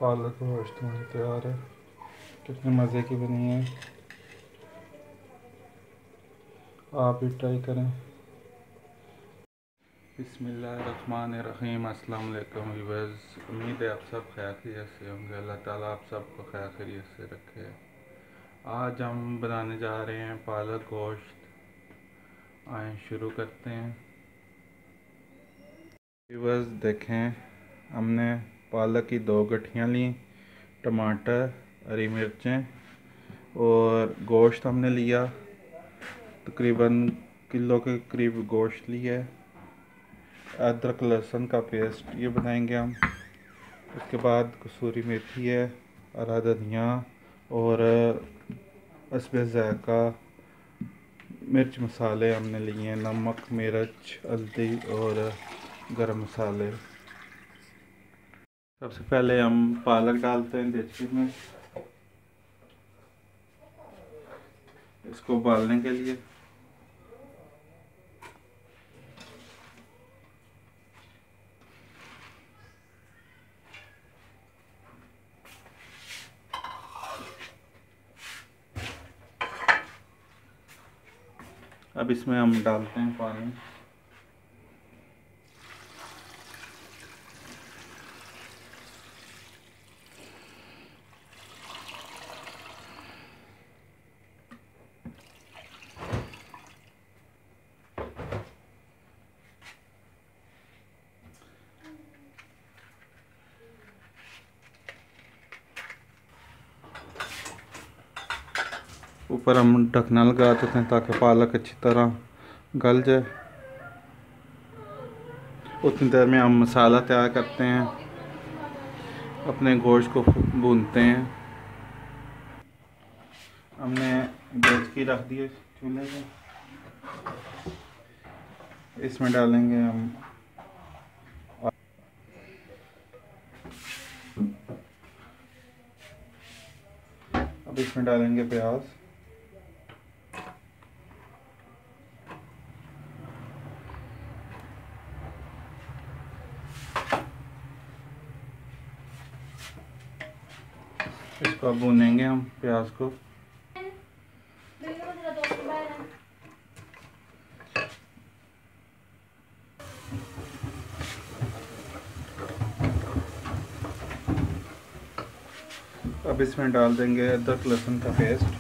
पालक गोश्त हमारी तैयार है। कितने मज़े की बनी है, आप भी ट्राई करें। बिस्मिल्लाहिर्रहमानिर्रहीम। अस्सलाम वालेकुम व्यूअर्स। उम्मीद है आप सब खैर खैरियत से होंगे। अल्लाह ताला आप सबको खैर खैरियत से रखे। आज हम बनाने जा रहे हैं पालक गोश्त। आए शुरू करते हैं। व्यूअर्स देखें, हमने पालक की 2 गठियाँ ली, टमाटर, हरी मिर्चें और गोश्त हमने लिया तकरीबन किलो के करीब गोश्त लिया है। अदरक लहसुन का पेस्ट ये बनाएंगे हम। उसके बाद कसूरी मेथी है, हरा धनिया और हस्बे ज़ायक़ा मिर्च मसाले हमने लिए हैं, नमक, मिर्च, हल्दी और गरम मसाले। सबसे पहले हम पालक डालते हैं देचकी में, इसको उबालने के लिए। अब इसमें हम डालते हैं पानी। ऊपर हम ढकना लगा देते हैं ताकि पालक अच्छी तरह गल जाए। उतनी देर में हम मसाला तैयार करते हैं, अपने गोश्त को भूनते हैं। हमने देचकी रख दी है चूल्हे पे, इसमें डालेंगे हम अब इसमें डालेंगे प्याज, इसको भूनेंगे हम प्याज को। अब इसमें डाल देंगे अदरक लहसुन का पेस्ट।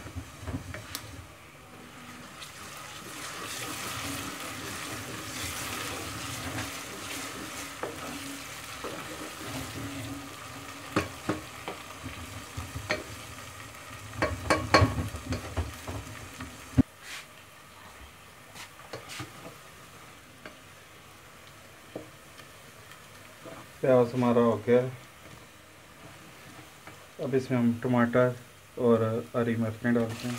प्याज हमारा हो गया। अब इसमें हम टमाटर और हरी मिर्चें डालते हैं।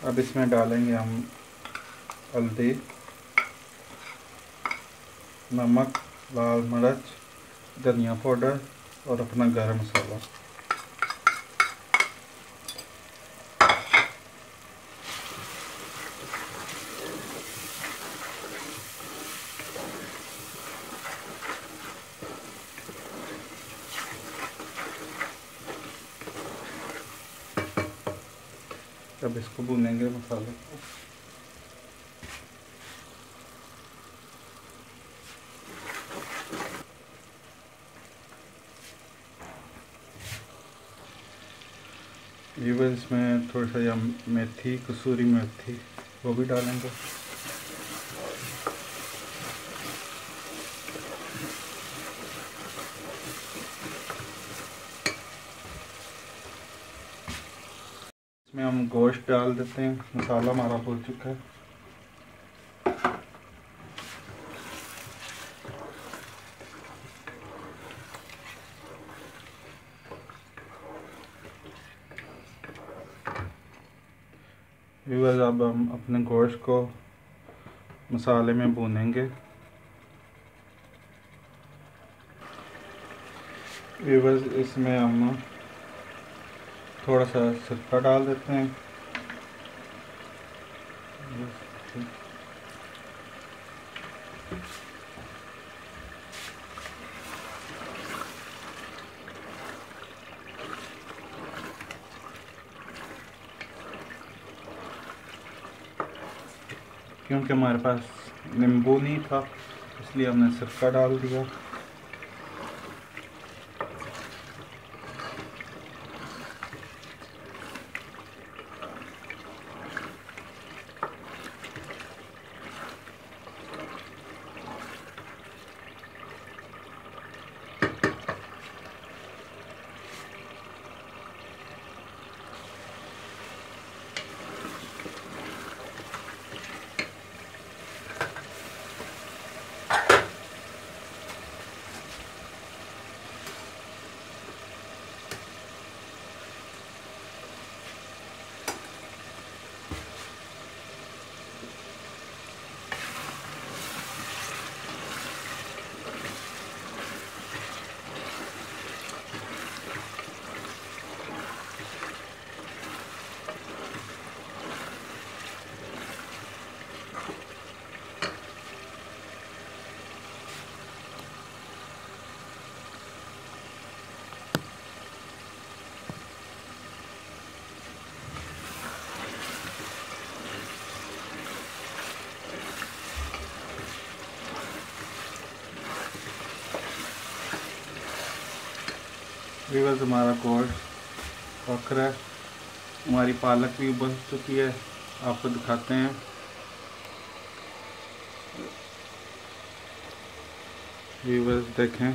अब इसमें डालेंगे हम हल्दी, नमक, लाल मिर्च, धनिया पाउडर और अपना गरम मसाला। अब इसको भूनेंगे मसाले को। ये इसमें थोड़ा सा मेथी, कसूरी मेथी वो भी डालेंगे। इसमें हम गोश्त डाल देते हैं। मसाला हमारा भून चुका है। व्यूअर्स, अब हम अपने गोश्त को मसाले में भूनेंगे। व्यूअर्स, इसमें हम थोड़ा सा सिरका डाल देते हैं। क्योंकि हमारे पास नींबू नहीं था इसलिए हमने सिरका डाल दिया। व्यूअर्स, हमारा गोश्त पक रहा है, हमारी पालक भी उबल चुकी है। आपको दिखाते हैं। व्यूअर्स देखें,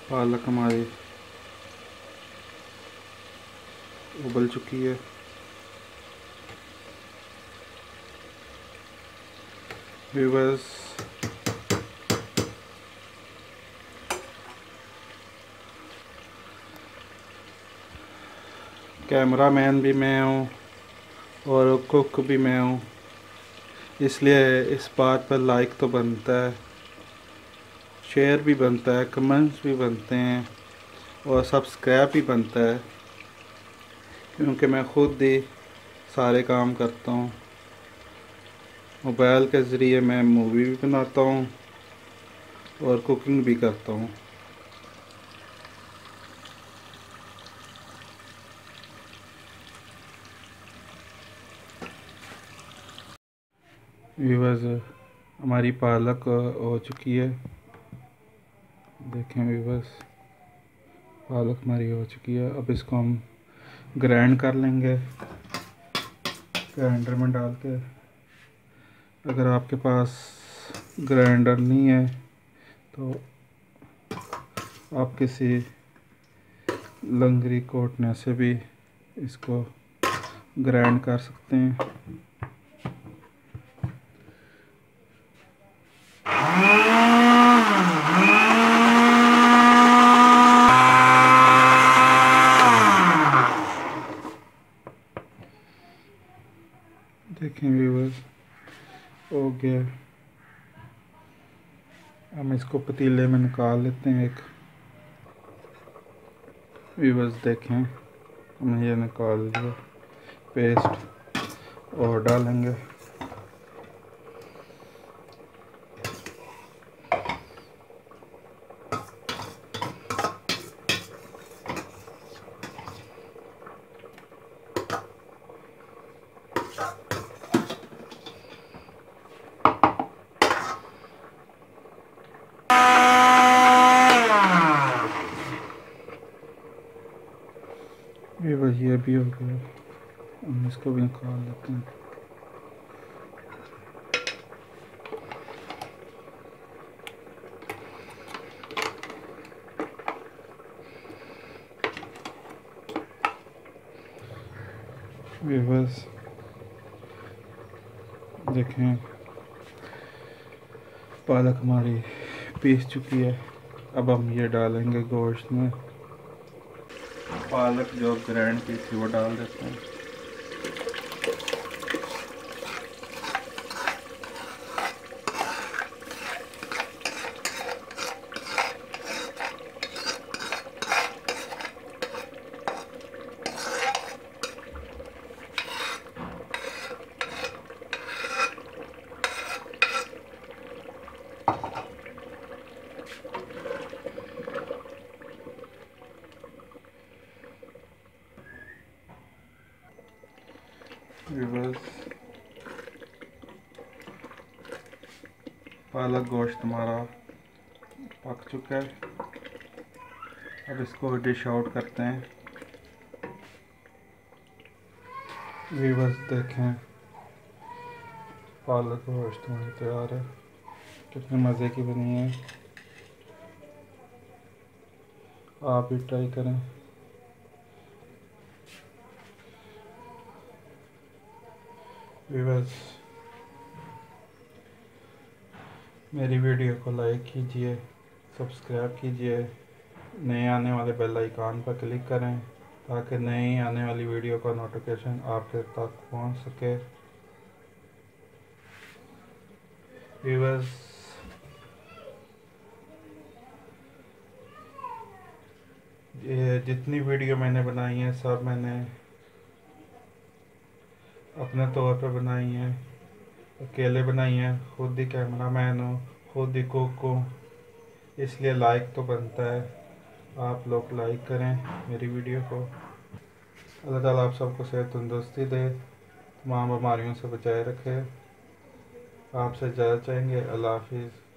पालक हमारी उबल चुकी है। व्यूअर्स, कैमरामैन भी मैं हूँ और कुक भी मैं हूँ, इसलिए इस बात पर लाइक तो बनता है, शेयर भी बनता है, कमेंट्स भी बनते हैं और सब्सक्राइब भी बनता है, क्योंकि मैं खुद ही सारे काम करता हूँ। मोबाइल के ज़रिए मैं मूवी भी बनाता हूँ और कुकिंग भी करता हूँ। व्यूअर्स, हमारी पालक हो चुकी है। देखें व्यूअर्स, पालक हमारी हो चुकी है। अब इसको हम ग्राइंड कर लेंगे ग्राइंडर में डाल के। अगर आपके पास ग्राइंडर नहीं है तो आप किसी लंगड़ी कोटने से भी इसको ग्राइंड कर सकते हैं। देखें व्यूअर्स, हो गया। हम इसको पतीले में निकाल लेते हैं एक। व्यूअर्स देखें, हमने ये निकाल लिया पेस्ट और डालेंगे। ये भी हो गया, हम इसको भी निकाल लेते हैं। व्यूअर्स देखें, पालक हमारी पीस चुकी है। अब हम ये डालेंगे गोश्त में। पालक जो ग्राइंड की थी वो डाल देते हैं। व्यूअर्स, पालक गोश्त हमारा पक चुका है। अब इसको डिश आउट करते हैं। व्यूअर्स देखें, पालक गोश्त हमारी तैयार है। कितने मज़े की बनी है, आप भी ट्राई करें। व्यूअर्स, मेरी वीडियो को लाइक कीजिए, सब्सक्राइब कीजिए, नए आने वाले बेल आइकन पर क्लिक करें ताकि नई आने वाली वीडियो का नोटिफिकेशन आपके तक पहुंच सके। व्यूअर्स, ये जितनी वीडियो मैंने बनाई है सब मैंने अपने तौर पर बनाई हैं, अकेले बनाई हैं। खुद ही कैमरा मैन हूँ, खुद ही कुक हूँ, इसलिए लाइक तो बनता है। आप लोग लाइक करें मेरी वीडियो को। अल्लाह ताला आप सबको सेहत तंदुरुस्ती दे, तमाम बीमारियों से बचाए रखे। आपसे इजाज़त चाहेंगे। अल्लाह हाफिज़।